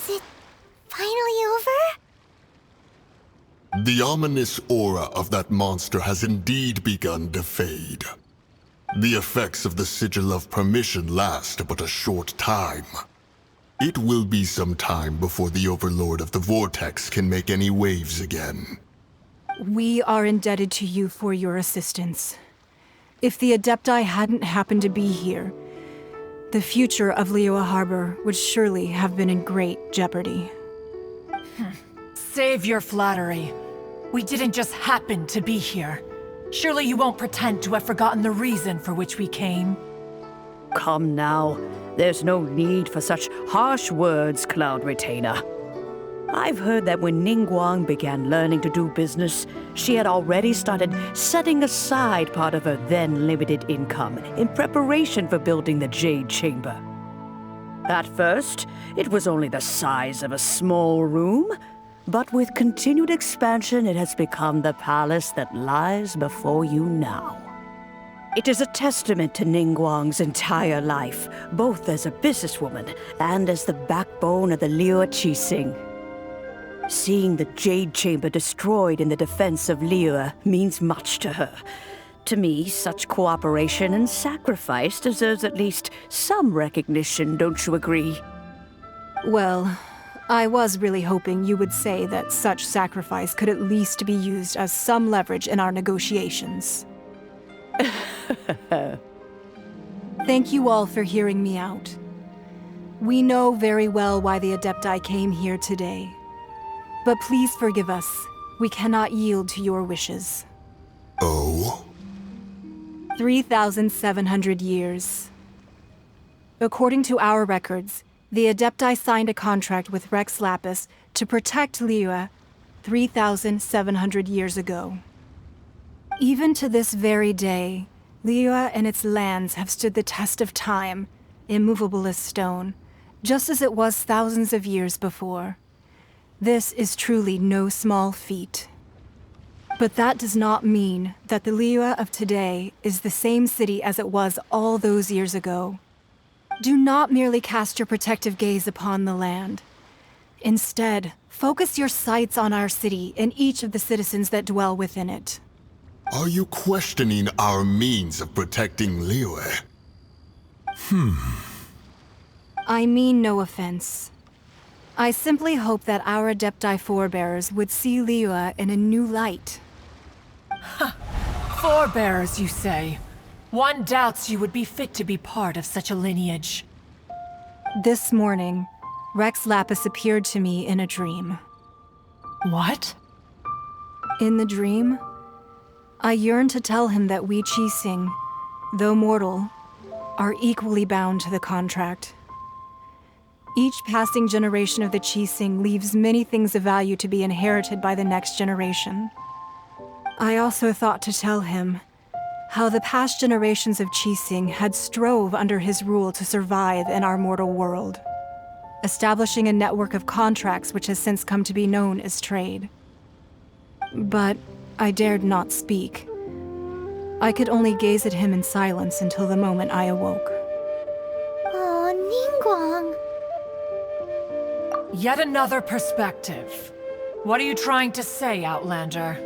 Is it finally over? The ominous aura of that monster has indeed begun to fade. The effects of the Sigil of Permission last but a short time. It will be some time before the Overlord of the Vortex can make any waves again. We are indebted to you for your assistance. If the Adepti hadn't happened to be here, the future of Liyue Harbor would surely have been in great jeopardy. Save your flattery. We didn't just happen to be here. Surely you won't pretend to have forgotten the reason for which we came. Come now. There's no need for such harsh words, Cloud Retainer. I've heard that when Ningguang began learning to do business, she had already started setting aside part of her then limited income in preparation for building the Jade Chamber. At first, it was only the size of a small room, but with continued expansion, it has become the palace that lies before you now. It is a testament to Ningguang's entire life, both as a businesswoman and as the backbone of the Liyue Qixing. Seeing the Jade Chamber destroyed in the defense of Liyue means much to her. To me, such cooperation and sacrifice deserves at least some recognition, don't you agree? Well, I was really hoping you would say that such sacrifice could at least be used as some leverage in our negotiations. Thank you all for hearing me out. We know very well why the Adepti came here today. But please forgive us. We cannot yield to your wishes. Oh? 3,700 years. According to our records, the Adepti signed a contract with Rex Lapis to protect Liyue 3,700 years ago. Even to this very day, Liyue and its lands have stood the test of time, immovable as stone, just as it was thousands of years before. This is truly no small feat. But that does not mean that the Liyue of today is the same city as it was all those years ago. Do not merely cast your protective gaze upon the land. Instead, focus your sights on our city and each of the citizens that dwell within it. Are you questioning our means of protecting Liyue? I mean no offense. I simply hope that our Adepti forebears would see Liyue in a new light. Forebears, you say? One doubts you would be fit to be part of such a lineage. This morning, Rex Lapis appeared to me in a dream. What? In the dream, I yearned to tell him that we Qixing, though mortal, are equally bound to the contract. Each passing generation of the Qixing leaves many things of value to be inherited by the next generation. I also thought to tell him how the past generations of Qixing had strove under his rule to survive in our mortal world, establishing a network of contracts which has since come to be known as trade. But I dared not speak. I could only gaze at him in silence until the moment I awoke. Oh, Ningguang. Yet another perspective. What are you trying to say, Outlander?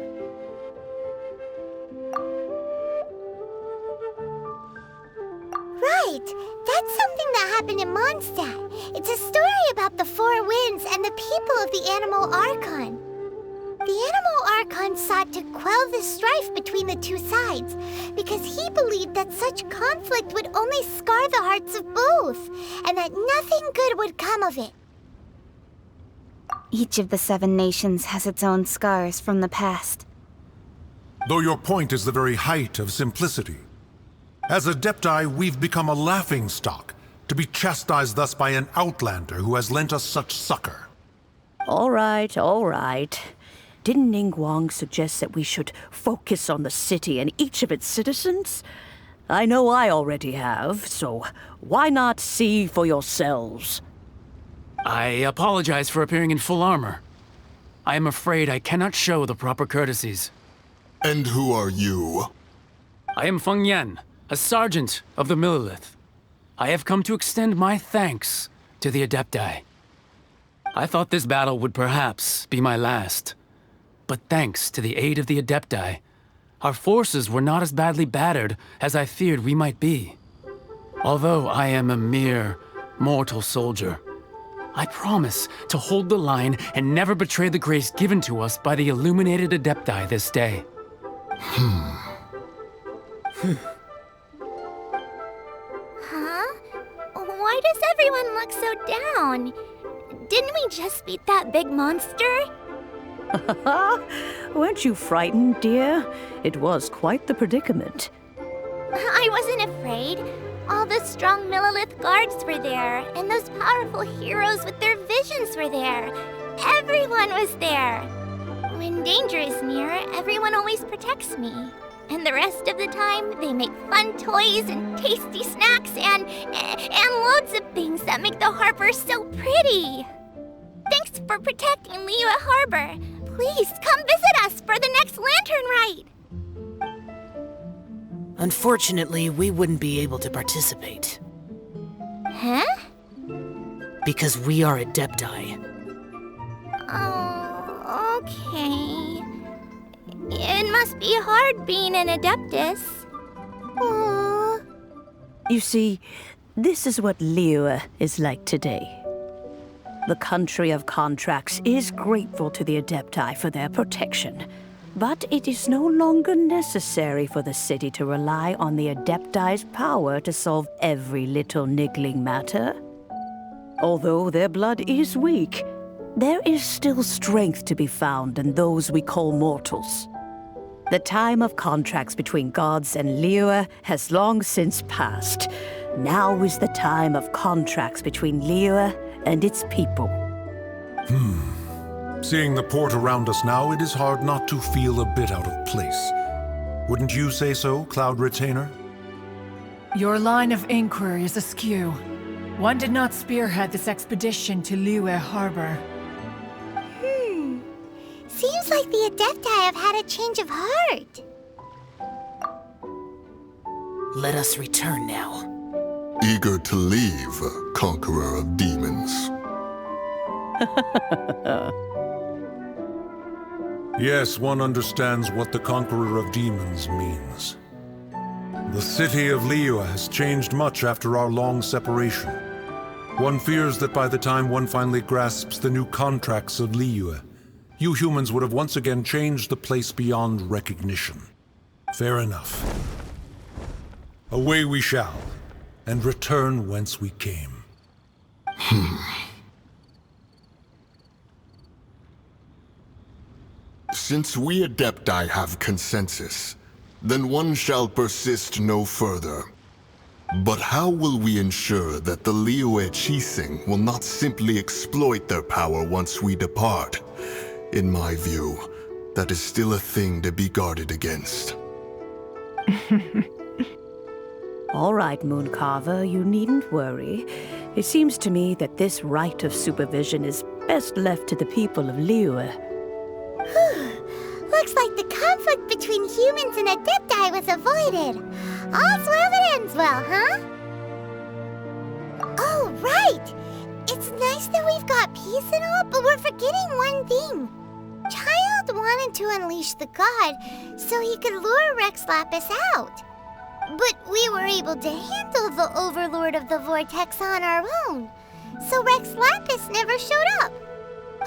Right! That's something that happened in Mondstadt. It's a story about the Four Winds and the people of the Animal Archon. The Animal Archon sought to quell the strife between the two sides because he believed that such conflict would only scar the hearts of both, and that nothing good would come of it. Each of the 7 nations has its own scars from the past. Though your point is the very height of simplicity. As Adepti, we've become a laughingstock, to be chastised thus by an outlander who has lent us such succor. All right, all right. Didn't Ningguang suggest that we should focus on the city and each of its citizens? I know I already have, so why not see for yourselves? I apologize for appearing in full armor. I am afraid I cannot show the proper courtesies. And who are you? I am Feng Yan, a sergeant of the Millelith. I have come to extend my thanks to the Adepti. I thought this battle would perhaps be my last. But thanks to the aid of the Adepti, our forces were not as badly battered as I feared we might be. Although I am a mere mortal soldier, I promise to hold the line and never betray the grace given to us by the illuminated Adepti this day. Huh? Why does everyone look so down? Didn't we just beat that big monster? Weren't you frightened, dear? It was quite the predicament. I wasn't afraid. All the strong Millilith guards were there, and those powerful heroes with their visions were there. Everyone was there. When danger is near, everyone always protects me. And the rest of the time, they make fun toys and tasty snacks and loads of things that make the harbor so pretty. Thanks for protecting Liyue Harbor. Please come visit us for the next lantern rite. Unfortunately, we wouldn't be able to participate. Huh? Because we are Adepti. Oh, okay. It must be hard being an Adeptus. Aww. You see, this is what Liyue is like today. The country of contracts is grateful to the Adepti for their protection, but it is no longer necessary for the city to rely on the Adepti's power to solve every little niggling matter. Although their blood is weak, there is still strength to be found in those we call mortals. The time of contracts between gods and Liyue has long since passed. Now is the time of contracts between Liyue and its people. Seeing the port around us now, it is hard not to feel a bit out of place. Wouldn't you say so, Cloud Retainer? Your line of inquiry is askew. One did not spearhead this expedition to Liyue Harbor. Seems like the Adepti have had a change of heart. Let us return now. Eager to leave, conqueror of demons. Yes, one understands what the Conqueror of Demons means. The city of Liyue has changed much after our long separation. One fears that by the time one finally grasps the new contracts of Liyue, you humans would have once again changed the place beyond recognition. Fair enough. Away we shall, and return whence we came. Since we Adepti have consensus, then one shall persist no further. But how will we ensure that the Liyue Chising will not simply exploit their power once we depart? In my view, that is still a thing to be guarded against. All right, Mooncarver, you needn't worry. It seems to me that this right of supervision is best left to the people of Liyue. Looks like the conflict between humans and Adepti was avoided. All's well that ends well, huh? Oh, right! It's nice that we've got peace and all, but we're forgetting one thing. Child wanted to unleash the god so he could lure Rex Lapis out. But we were able to handle the Overlord of the Vortex on our own, so Rex Lapis never showed up.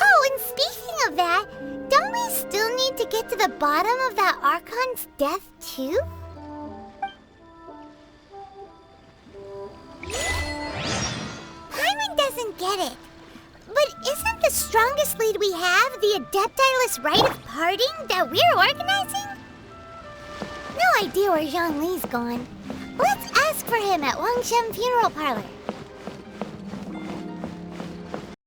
Oh, and speaking of that, don't we still need to get to the bottom of that Archon's death, too? Paimon doesn't get it. But isn't the strongest lead we have the Adepti-less rite of parting that we're organizing? No idea where Zhang Li's gone. Let's ask for him at Wangshen Funeral Parlor.